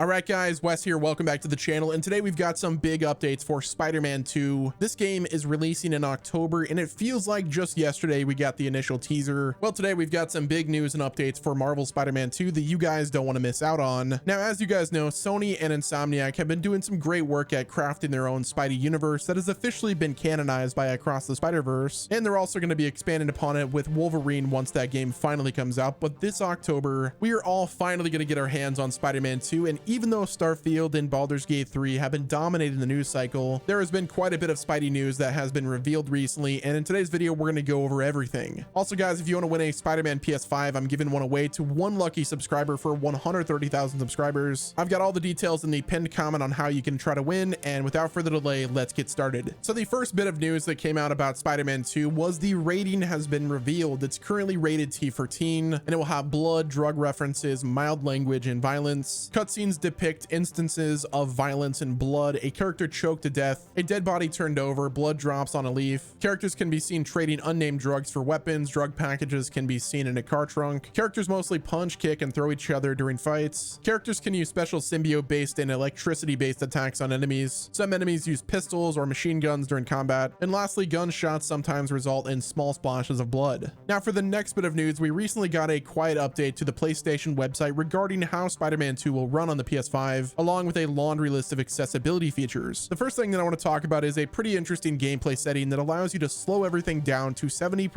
All right, guys, Wes here. Welcome back to the channel. And today we've got some big updates for Spider-Man 2. This game is releasing in October, and it feels like just yesterday we got the initial teaser. Well, today we've got some big news and updates for Marvel Spider-Man 2 that you guys don't want to miss out on. Now, as you guys know, Sony and Insomniac have been doing some great work at crafting their own Spidey universe that has officially been canonized by Across the Spider-Verse, and they're also going to be expanding upon it with Wolverine once that game finally comes out. But this October, we are all finally going to get our hands on Spider-Man 2, and even though Starfield and Baldur's Gate 3 have been dominating the news cycle, there has been quite a bit of Spidey news that has been revealed recently, and in today's video we're going to go over everything. Also, guys, if you want to win a Spider-Man PS5, I'm giving one away to one lucky subscriber for 130,000 subscribers. I've got all the details in the pinned comment on how you can try to win, and without further delay, let's get started. So the first bit of news that came out about Spider-Man 2 was the rating has been revealed. It's currently rated T for teen, and it will have blood, drug references, mild language, and violence. Cutscenes depict instances of violence and blood, a character choked to death, a dead body turned over, blood drops on a leaf. Characters can be seen trading unnamed drugs for weapons. Drug packages can be seen in a car trunk. Characters mostly punch, kick, and throw each other during fights. Characters can use special symbiote-based and electricity-based attacks on enemies. Some enemies use pistols or machine guns during combat. And lastly, gunshots sometimes result in small splashes of blood. Now, for the next bit of news, we recently got a quiet update to the PlayStation website regarding how Spider-Man 2 will run on the PS5, along with a laundry list of accessibility features. The first thing that I want to talk about is a pretty interesting gameplay setting that allows you to slow everything down to 70%,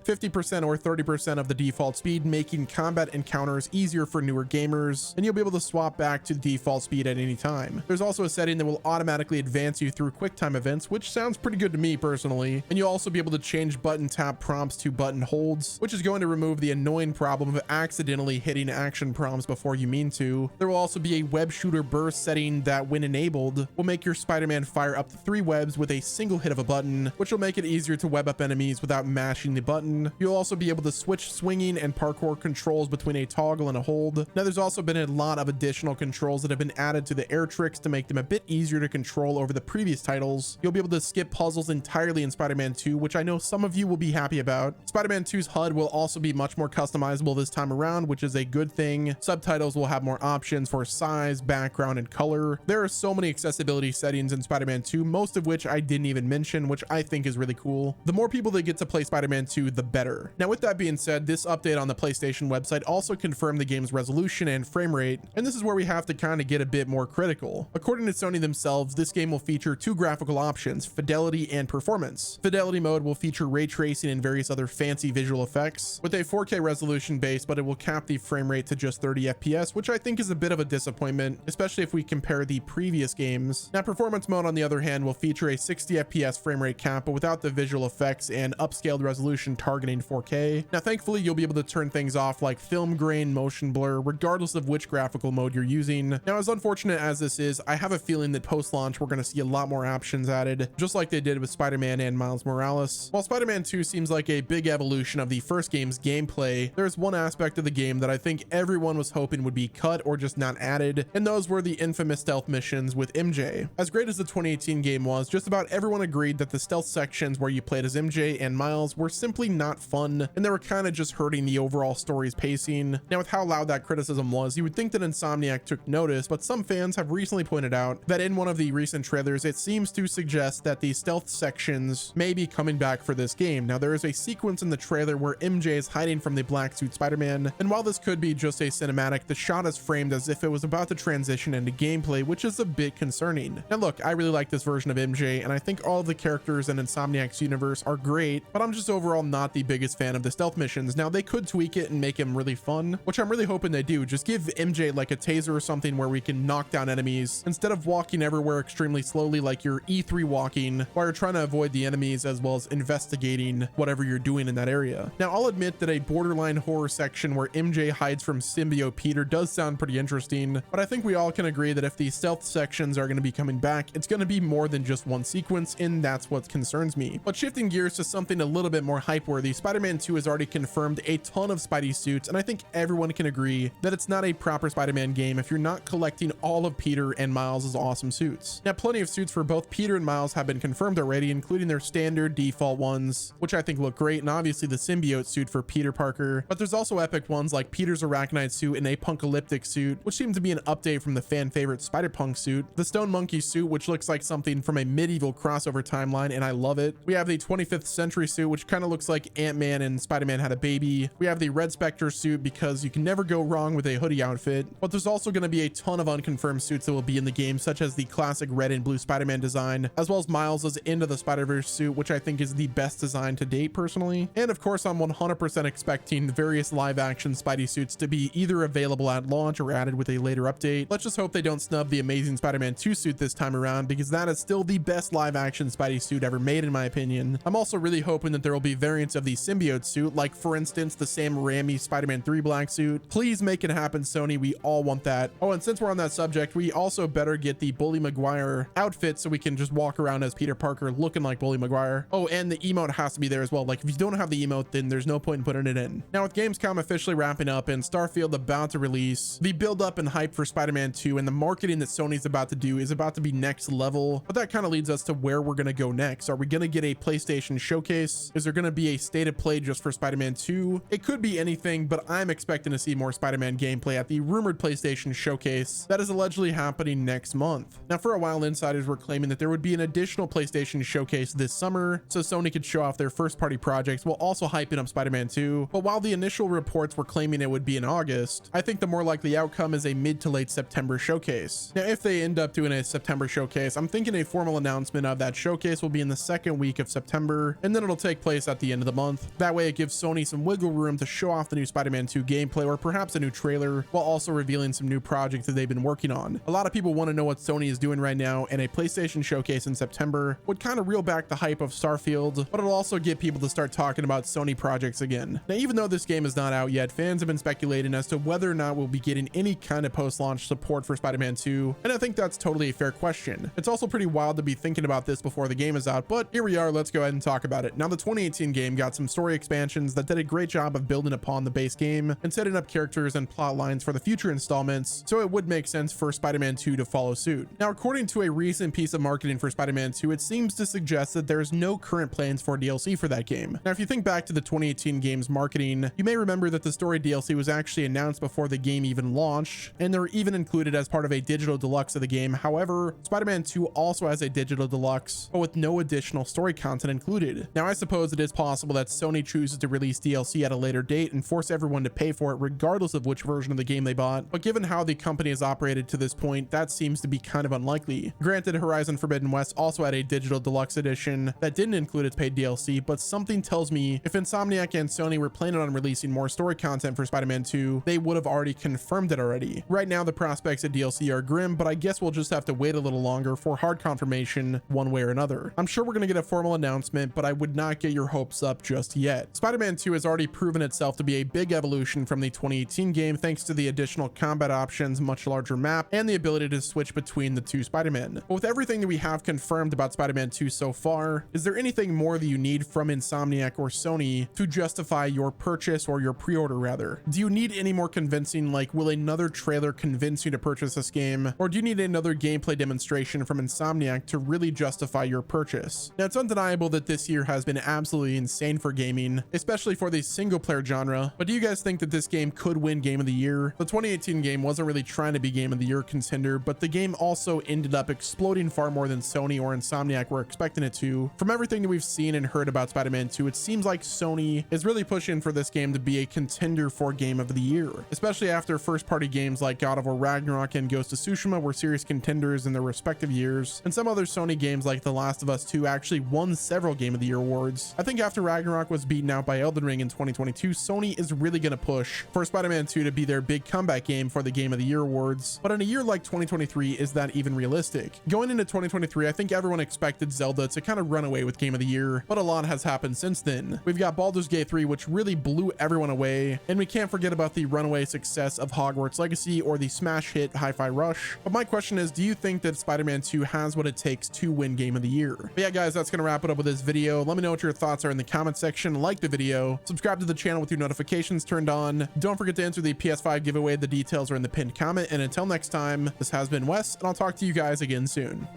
50%, or 30% of the default speed, making combat encounters easier for newer gamers, and you'll be able to swap back to the default speed at any time. There's also a setting that will automatically advance you through QuickTime events, which sounds pretty good to me personally, and you'll also be able to change button tap prompts to button holds, which is going to remove the annoying problem of accidentally hitting action prompts before you mean to. There will also be a web shooter burst setting that, when enabled, will make your Spider-Man fire up to 3 webs with a single hit of a button, which will make it easier to web up enemies without mashing the button. You'll also be able to switch swinging and parkour controls between a toggle and a hold. Now, there's also been a lot of additional controls that have been added to the air tricks to make them a bit easier to control over the previous titles. You'll be able to skip puzzles entirely in Spider-Man 2, which I know some of you will be happy about. Spider-Man 2's HUD will also be much more customizable this time around, which is a good thing. Subtitles will have more options for size, background, and color. There are so many accessibility settings in Spider-Man 2, most of which I didn't even mention, which I think is really cool. The more people that get to play Spider-Man 2, the better. Now, with that being said, this update on the PlayStation website also confirmed the game's resolution and frame rate, and this is where we have to kind of get a bit more critical. According to Sony themselves, this game will feature 2 graphical options, fidelity and performance. Fidelity mode will feature ray tracing and various other fancy visual effects with a 4K resolution base, but it will cap the frame rate to just 30 FPS, which I think is a bit of a disappointment, especially if we compare the previous games. Now, performance mode, on the other hand, will feature a 60 FPS frame rate cap, but without the visual effects and upscaled resolution targeting 4K. Now, thankfully, you'll be able to turn things off like film grain, motion blur, regardless of which graphical mode you're using. Now, as unfortunate as this is, I have a feeling that post-launch we're going to see a lot more options added, just like they did with Spider-Man and Miles Morales. While Spider-Man 2 seems like a big evolution of the first game's gameplay, there's one aspect of the game that I think everyone was hoping would be cut or just not added, and those were the infamous stealth missions with MJ. As great as the 2018 game was, just about everyone agreed that the stealth sections where you played as MJ and Miles were simply not fun, and they were kind of just hurting the overall story's pacing. Now, with how loud that criticism was, you would think that Insomniac took notice, but some fans have recently pointed out that in one of the recent trailers, it seems to suggest that the stealth sections may be coming back for this game. Now, there is a sequence in the trailer where MJ is hiding from the black suit Spider-Man, and while this could be just a cinematic, the shot is framed as if it was about to transition into gameplay, which is a bit concerning. Now, look, I really like this version of MJ, and I think all of the characters in Insomniac's universe are great, but I'm just overall not the biggest fan of the stealth missions. Now, they could tweak it and make them really fun, which I'm really hoping they do. Just give MJ like a taser or something where we can knock down enemies instead of walking everywhere extremely slowly like you're E3 walking while you're trying to avoid the enemies as well as investigating whatever you're doing in that area. Now, I'll admit that a borderline horror section where MJ hides from symbiote Peter does sound pretty interesting, but I think we all can agree that if these stealth sections are going to be coming back, it's going to be more than just one sequence, and that's what concerns me. But shifting gears to something a little bit more hype worthy, Spider-Man 2 has already confirmed a ton of Spidey suits, and I think everyone can agree that it's not a proper Spider-Man game if you're not collecting all of Peter and Miles' awesome suits. Now, plenty of suits for both Peter and Miles have been confirmed already, including their standard default ones, which I think look great, and obviously the symbiote suit for Peter Parker, but there's also epic ones like Peter's arachnite suit and a punkalyptic suit, which seem to be be an update from the fan favorite Spider-Punk suit, the Stone Monkey suit, which looks like something from a medieval crossover timeline, and I love it. We have the 25th Century suit, which kind of looks like Ant-Man and Spider-Man had a baby. We have the Red Spectre suit because you can never go wrong with a hoodie outfit, but there's also going to be a ton of unconfirmed suits that will be in the game, such as the classic red and blue Spider-Man design, as well as Miles's Into the Spider-Verse suit, which I think is the best design to date personally. And of course, I'm 100% expecting the various live action Spidey suits to be either available at launch or added with a later update. Let's just hope they don't snub the Amazing Spider-Man 2 suit this time around, because that is still the best live action Spidey suit ever made in my opinion. I'm also really hoping that there will be variants of the symbiote suit, like for instance the Sam Raimi Spider-Man 3 black suit. Please make it happen, Sony. We all want that. Oh, and since we're on that subject, we also better get the Bully Maguire outfit so we can just walk around as Peter Parker looking like Bully Maguire. Oh, and the emote has to be there as well. Like if you don't have the emote, then there's no point in putting it in. Now with Gamescom officially wrapping up and Starfield about to release, the build up and hype for Spider-Man 2 and the marketing that Sony's about to do is about to be next level. But that kind of leads us to where we're going to go next. Are we going to get a PlayStation showcase? Is there going to be a state of play just for Spider-Man 2? It could be anything, but I'm expecting to see more Spider-Man gameplay at the rumored PlayStation showcase that is allegedly happening next month. Now for a while, insiders were claiming that there would be an additional PlayStation showcase this summer so Sony could show off their first party projects while also hyping up Spider-Man 2. But while the initial reports were claiming it would be in August, I think the more likely outcome is a mid to late September showcase. Now if they end up doing a September showcase, I'm thinking a formal announcement of that showcase will be in the second week of September, and then it'll take place at the end of the month. That way it gives Sony some wiggle room to show off the new Spider-Man 2 gameplay or perhaps a new trailer, while also revealing some new projects that they've been working on. A lot of people want to know what Sony is doing right now, and a PlayStation showcase in September would kind of reel back the hype of Starfield, but it'll also get people to start talking about Sony projects again. Now even though this game is not out yet, fans have been speculating as to whether or not we'll be getting any kind of post-launch support for Spider-Man 2, and I think that's totally a fair question. It's also pretty wild to be thinking about this before the game is out, but here we are. Let's go ahead and talk about it. Now the 2018 game got some story expansions that did a great job of building upon the base game and setting up characters and plot lines for the future installments, so it would make sense for Spider-Man 2 to follow suit. Now according to a recent piece of marketing for Spider-Man 2, it seems to suggest that there's no current plans for DLC for that game. Now if you think back to the 2018 game's marketing, you may remember that the story DLC was actually announced before the game even launched, and they're even included as part of a digital deluxe of the game. However, Spider-Man 2 also has a digital deluxe, but with no additional story content included. Now I suppose it is possible that Sony chooses to release DLC at a later date and force everyone to pay for it regardless of which version of the game they bought, but given how the company has operated to this point, that seems to be kind of unlikely. Granted, Horizon Forbidden West also had a digital deluxe edition that didn't include its paid DLC, but something tells me if Insomniac and Sony were planning on releasing more story content for Spider-Man 2, they would have already confirmed it already. Right now the prospects of DLC are grim, but I guess we'll just have to wait a little longer for hard confirmation one way or another. I'm sure we're going to get a formal announcement, but I would not get your hopes up just yet. Spider-Man 2 has already proven itself to be a big evolution from the 2018 game thanks to the additional combat options, much larger map, and the ability to switch between the two Spider-Men. But with everything that we have confirmed about Spider-Man 2 so far, is there anything more that you need from Insomniac or Sony to justify your purchase or your pre-order rather? Do you need any more convincing, like will another trailer convince you to purchase this game, or do you need another gameplay demonstration from Insomniac to really justify your purchase? Now it's undeniable that this year has been absolutely insane for gaming, especially for the single player genre, but do you guys think that this game could win Game of the Year? The 2018 game wasn't really trying to be Game of the Year contender, but the game also ended up exploding far more than Sony or Insomniac were expecting it to. From everything that we've seen and heard about Spider-Man 2, it seems like Sony is really pushing for this game to be a contender for Game of the Year, especially after first party games like God of War Ragnarok and Ghost of Tsushima were serious contenders in their respective years, and some other Sony games like The Last of Us 2 actually won several Game of the Year awards. I think after Ragnarok was beaten out by Elden Ring in 2022, Sony is really going to push for Spider-Man 2 to be their big comeback game for the Game of the Year awards. But in a year like 2023, is that even realistic? Going into 2023, I think everyone expected Zelda to kind of run away with Game of the Year, but a lot has happened since then. We've got Baldur's Gate 3, which really blew everyone away, and we can't forget about the runaway success of Hogwarts Legacy or the smash hit Hi-Fi Rush. But my question is, do you think that Spider-Man 2 has what it takes to win Game of the Year? But yeah guys, that's gonna wrap it up with this video. Let me know what your thoughts are in the comment section. Like the video, subscribe to the channel with your notifications turned on. Don't forget to enter the PS5 giveaway. The details are in the pinned comment, and until next time, this has been Wes, and I'll talk to you guys again soon.